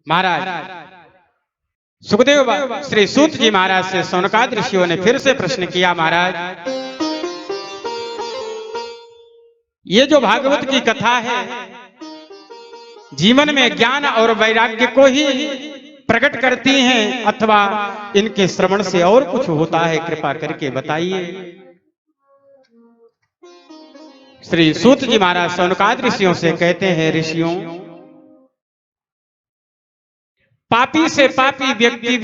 महाराज सुखदेव श्री सूत जी महाराज से सौनकादि ऋषियों ने फिर से प्रश्न किया, महाराज ये जो भागवत की कथा है जीवन में ज्ञान और वैराग्य को ही प्रकट करती हैं अथवा इनके श्रवण से और कुछ होता है, कृपा करके बताइए। श्री सूत जी महाराज सौनकादि ऋषियों से कहते हैं, ऋषियों पापी से पापी व्यक्ति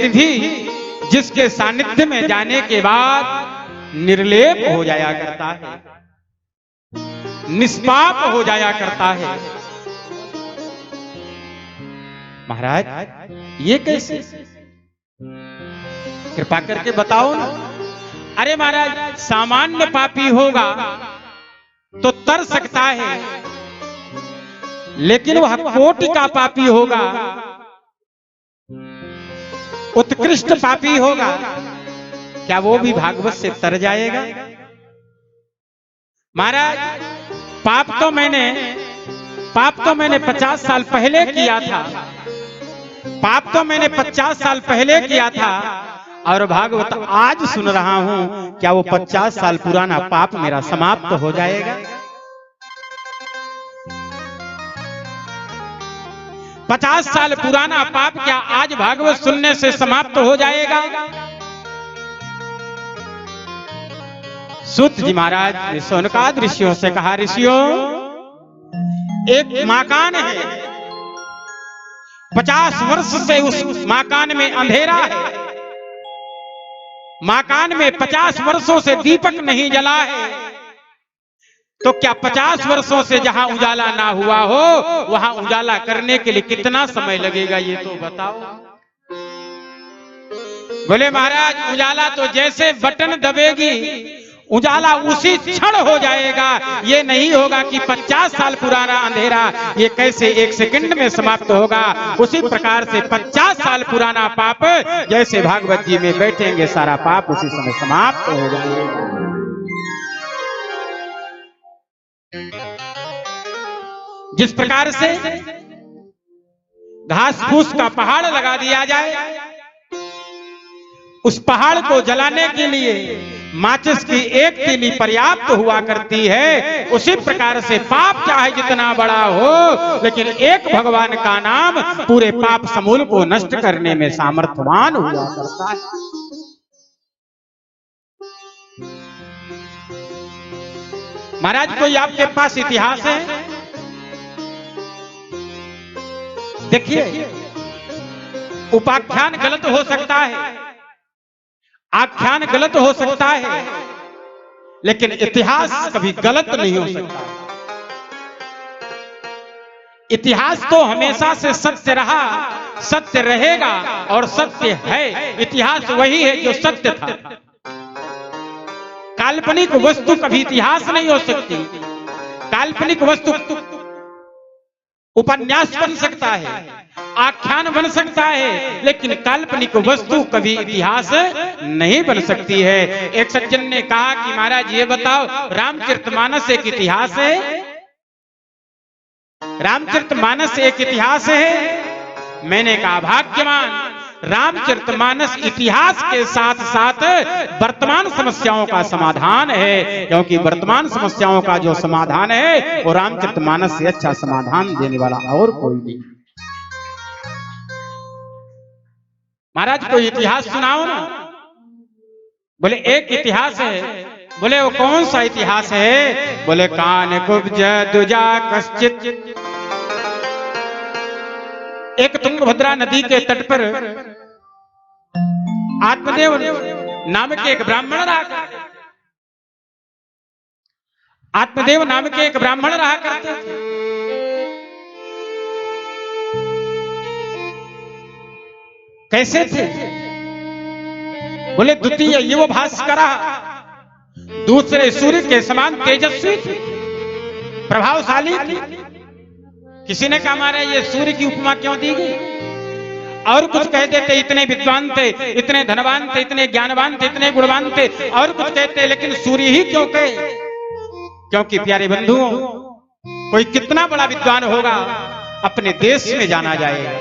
भी जिसके सानिध्य में जाने के बाद निर्लेप हो जाया करता है, निष्पाप हो जाया करता है। महाराज ये कैसे, कृपा करके बताओ ना। अरे महाराज सामान्य पापी होगा तो तर सकता है, लेकिन वह कोटि का पापी होगा, उत्कृष्ट पापी होगा, क्या वो भी भागवत से तर जाएगा? महाराज पाप तो मैंने 50 साल पहले किया था, पाप तो मैंने 50 साल पहले किया था और भागवत आज सुन रहा हूं, क्या वो 50 साल पुराना पाप मेरा समाप्त हो जाएगा? 50 साल पुराना पाप क्या आज भागवत सुनने से समाप्त हो जाएगा? सूत जी महाराज ने सौनकादि ऋषियों से कहा, ऋषियों एक मकान है, 50 वर्ष से उस मकान में अंधेरा है, मकान में 50 वर्षों से दीपक नहीं जला है, तो क्या 50 वर्षों से जहां उजाला ना हुआ हो वहां उजाला करने के लिए कितना समय लगेगा, ये तो बताओ। बोले महाराज उजाला तो जैसे बटन दबेगी उजाला उसी क्षण हो जाएगा, ये नहीं होगा कि 50 साल पुराना अंधेरा ये कैसे 1 सेकंड में समाप्त होगा। उसी प्रकार से 50 साल पुराना पाप जैसे भागवत जी में बैठेंगे सारा पाप उसी समय समाप्त हो जाएगा। जिस प्रकार से घास फूस का पहाड़ लगा दिया जाए, उस पहाड़ को जलाने के लिए माचिस की एक तीली पर्याप्त हुआ करती है, उसी प्रकार से पाप चाहे जितना बड़ा हो लेकिन एक भगवान का नाम पूरे पाप समूल को नष्ट करने में सामर्थ्यवान हुआ करता है। महाराज कोई आपके पास इतिहास है? देखिए उपाख्यान गलत हो सकता है, आख्यान गलत हो सकता है, लेकिन इतिहास कभी गलत नहीं हो सकता। इतिहास तो हमेशा से सत्य रहा, सत्य रहेगा और सत्य है। इतिहास वही है जो सत्य था। काल्पनिक वस्तु कभी इतिहास नहीं हो सकती। काल्पनिक वस्तु उपन्यास बन सकता है, आख्यान बन सकता है, लेकिन काल्पनिक वस्तु कभी इतिहास नहीं बन सकती है। एक सज्जन ने कहा कि महाराज ये बताओ रामचरितमानस एक इतिहास है? रामचरितमानस एक इतिहास है? मैंने कहा भाग्यवान, रामचरितमानस इतिहास के साथ साथ वर्तमान समस्याओं का समाधान है, क्योंकि वर्तमान समस्याओं का जो समाधान है वो रामचरितमानस से अच्छा समाधान देने वाला और कोई नहीं। महाराज कोई इतिहास सुनाओ ना। बोले एक इतिहास है। बोले वो कौन सा इतिहास है? बोले कान कुब्ज दुजा कश्चित। एक तुंगभद्रा नदी के तट पर आत्मदेव नाम के एक ब्राह्मण रहा। आत्मदेव नाम के एक ब्राह्मण रहा करते थे। कैसे थे? बोले द्वितीय युव भास्कर, दूसरे सूर्य के समान तेजस्वी थे, प्रभावशाली थे। किसी ने कहा हमारे ये सूर्य की उपमा क्यों दी गई? और कुछ कह देते इतने विद्वान थे, इतने धनवान थे, इतने ज्ञानवान थे, इतने गुणवान थे, और कुछ कहते लेकिन सूर्य ही क्यों कहे? क्योंकि प्यारे बंधुओं कोई कितना बड़ा विद्वान होगा अपने देश में जाना जाएगा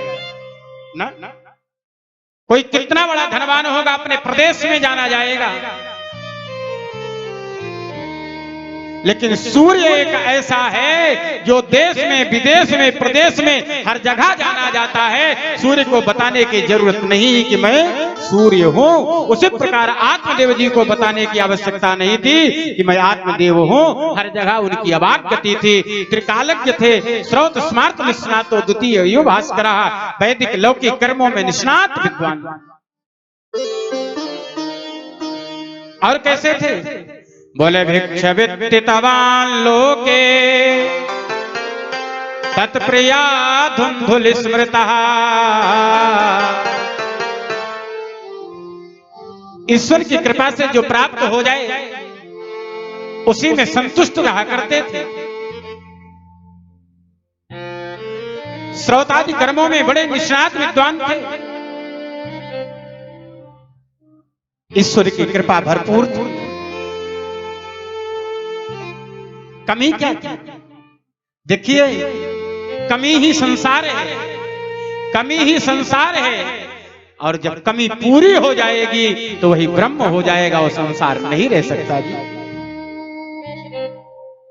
ना, कोई कितना बड़ा धनवान होगा अपने प्रदेश में जाना जाएगा, लेकिन सूर्य एक ऐसा है जो देश में, विदेश में, प्रदेश में हर जगह जाना जाता है। सूर्य को बताने की जरूरत नहीं कि मैं सूर्य हूं। उसी प्रकार आत्मदेव जी को बताने की आवश्यकता नहीं थी कि मैं आत्मदेव हूं। हर जगह उनकी अवाक गति थी। त्रिकालज्ञ थे, श्रौत स्मार्त निष्णातो द्वितीय यो भास्कर, वैदिक लौकिक कर्मों में निष्णात विद्वान। और कैसे थे? बोले भिक्षवित्तितवान लोके तत्प्रिया धुंधुल स्मृतः। ईश्वर की कृपा से जो प्राप्त हो जाए उसी में संतुष्ट रहा करते थे। श्रौतादि कर्मों में बड़े निष्णात विद्वान थे। ईश्वर की कृपा भरपूर थी। कमी क्या थी? देखिए, कमी ही संसार है, कमी ही संसार है। और जब कमी पूरी हो जाएगी तो वही ब्रह्म हो जाएगा, वो संसार नहीं रह सकता जी।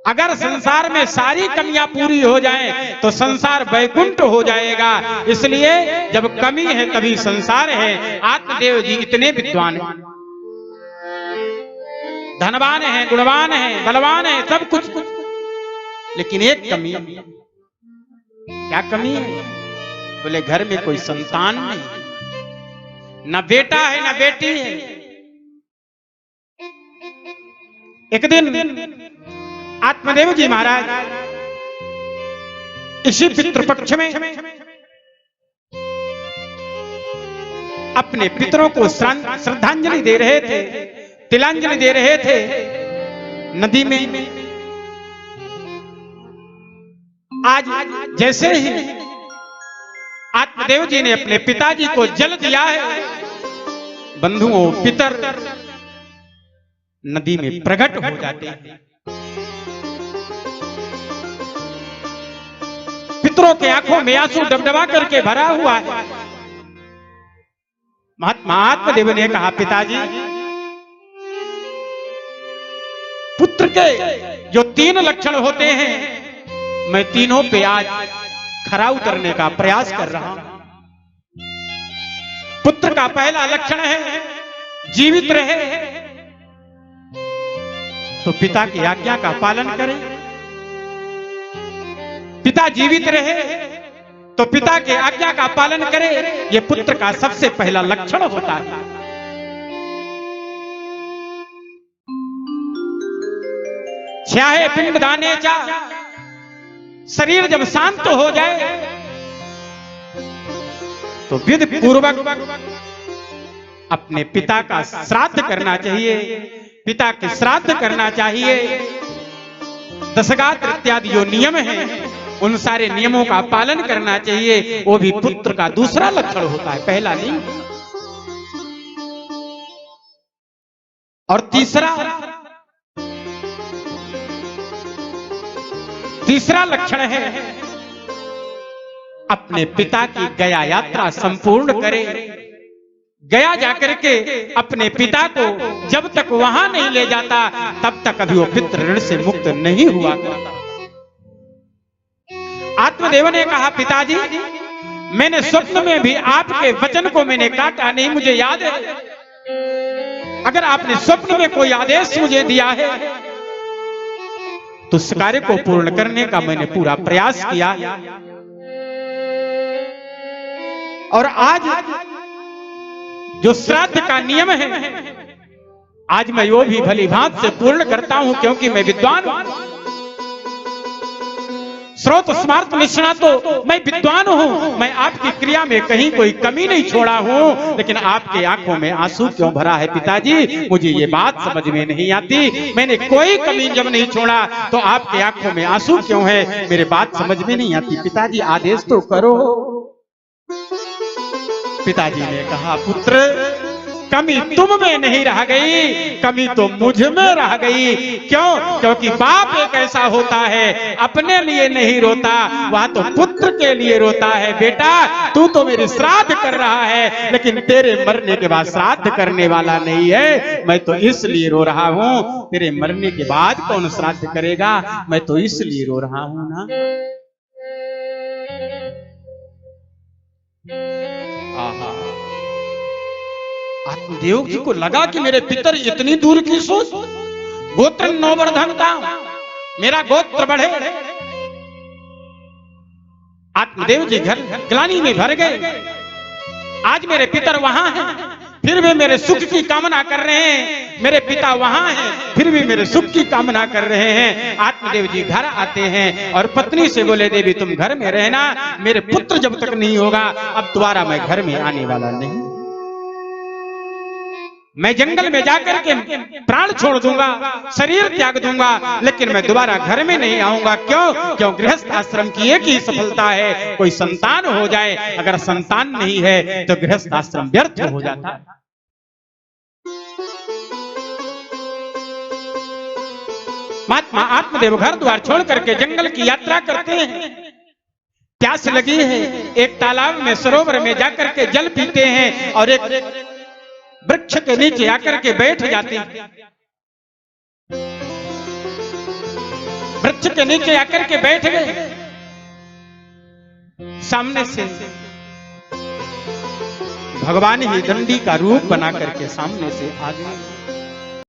अगर संसार में सारी कमियां पूरी हो जाएं तो संसार वैकुंठ हो जाएगा। इसलिए जब कमी है तभी संसार है। आत्मदेव जी इतने विद्वान हैं, धनवान हैं, गुणवान हैं, बलवान हैं, सब कुछ, लेकिन एक कमी। क्या कमी है? बोले घर में कोई संतान नहीं, न बेटा है न बेटी है। एक दिन आत्मदेव जी महाराज इसी पितृपक्ष में अपने पितरों को श्रद्धांजलि दे रहे थे, तिलांजलि दे रहे थे नदी में। आज जैसे ही आत्मदेव जी ने अपने पिताजी को जल दिया है, बंधुओं पितर नदी में प्रकट हो जाते हैं। पितरों के आंखों में आंसू डबडबा करके भरा हुआ है। महात्मा आत्मदेव ने कहा, पिताजी, पुत्र के जो 3 लक्षण होते हैं, मैं तीनों पे आज खरा उतरने का प्रयास कर रहा हूं। पुत्र का पहला लक्षण है जीवित रहे तो पिता की आज्ञा का पालन करें। पिता जीवित रहे तो पिता के आज्ञा का पालन करे। यह पुत्र का सबसे पहला लक्षण होता है। छाहे पिंड दाने चा, शरीर जब शांत हो जाए तो विधि पूर्वक अपने पिता का श्राद्ध करना चाहिए। पिता के श्राद्ध करना चाहिए। दशगात्र इत्यादि जो नियम हैं उन सारे नियमों का पालन करना चाहिए। वो भी पुत्र का दूसरा लक्षण होता है, पहला नहीं। और तीसरा लक्षण है अपने पिता की गया यात्रा संपूर्ण करे। गया जाकर के अपने पिता को जब तक वहां नहीं ले जाता तब तक अभी वो पितृ ऋण से मुक्त नहीं हुआ करता। आत्मदेव ने कहा, पिताजी, मैंने स्वप्न में भी आपके वचन को मैंने काटा नहीं, मुझे याद है। अगर आपने स्वप्न में कोई आदेश मुझे दिया है तो उस कार्य को पूर्ण करने का मैंने पूरा प्रयास किया। और आज जो श्राद्ध का नियम है, आज मैं वो भी भली भांति से पूर्ण करता हूं, क्योंकि मैं विद्वान हूं। स्रोत स्मार्त निष्णा तो मैं विद्वान हूं। मैं आपकी क्रिया में कहीं कोई कमी नहीं छोड़ा हूं, लेकिन आपके आंखों में आंसू क्यों भरा है पिताजी, मुझे ये बात समझ में नहीं आती। मैंने कोई कमी जब नहीं छोड़ा तो आपके आंखों में आंसू क्यों है, मेरे बात समझ में नहीं आती। पिताजी आदेश तो करो। पिताजी ने कहा, पुत्र कमी तुम में नहीं रह गई, कमी तो मुझ में रह गई। क्यों? क्योंकि बाप एक ऐसा होता है अपने लिए नहीं रोता, वह तो पुत्र के लिए रोता है। बेटा तू तो मेरी श्राद्ध कर रहा है, लेकिन तेरे मरने के बाद श्राद्ध करने वाला नहीं है। मैं तो इसलिए रो रहा हूं, तेरे मरने के बाद कौन श्राद्ध करेगा, मैं तो इसलिए रो रहा हूं ना। आहा, आत्मदेव जी को लगा कि मेरे पितर इतनी दूर की सोच, गोत्र नौवर्धन का मेरा गोत्र बढ़े। आत्मदेव जी घर ग्लानि में भर गए। आज मेरे पितर वहां हैं, फिर भी मेरे सुख की कामना कर रहे हैं। मेरे पिता वहां हैं, फिर भी मेरे सुख की कामना कर रहे हैं। आत्मदेव जी घर आते हैं और पत्नी से बोले, देवी तुम घर में रहना, मेरे पुत्र जब तक नहीं होगा अब दोबारा मैं घर में आने वाला नहीं। मैं जंगल में जाकर के प्राण छोड़ दूंगा, शरीर त्याग दूंगा, लेकिन मैं दोबारा घर में नहीं आऊंगा। क्यों? क्यों? गृहस्थ आश्रम की एक ही सफलता है, कोई संतान हो जाए। अगर संतान नहीं है तो गृहस्थ आश्रम व्यर्थ हो जाता है। महात्मा आत्मदेव घर द्वार छोड़ करके जंगल की यात्रा करते हैं। प्यास लगी है, एक तालाब में सरोवर में जाकर के जल पीते हैं और एक वृक्ष के नीचे आकर के बैठ जाते हैं। वृक्ष के नीचे आकर के बैठ गए। सामने से भगवान ही दंडी का रूप बना करके सामने से आ गए।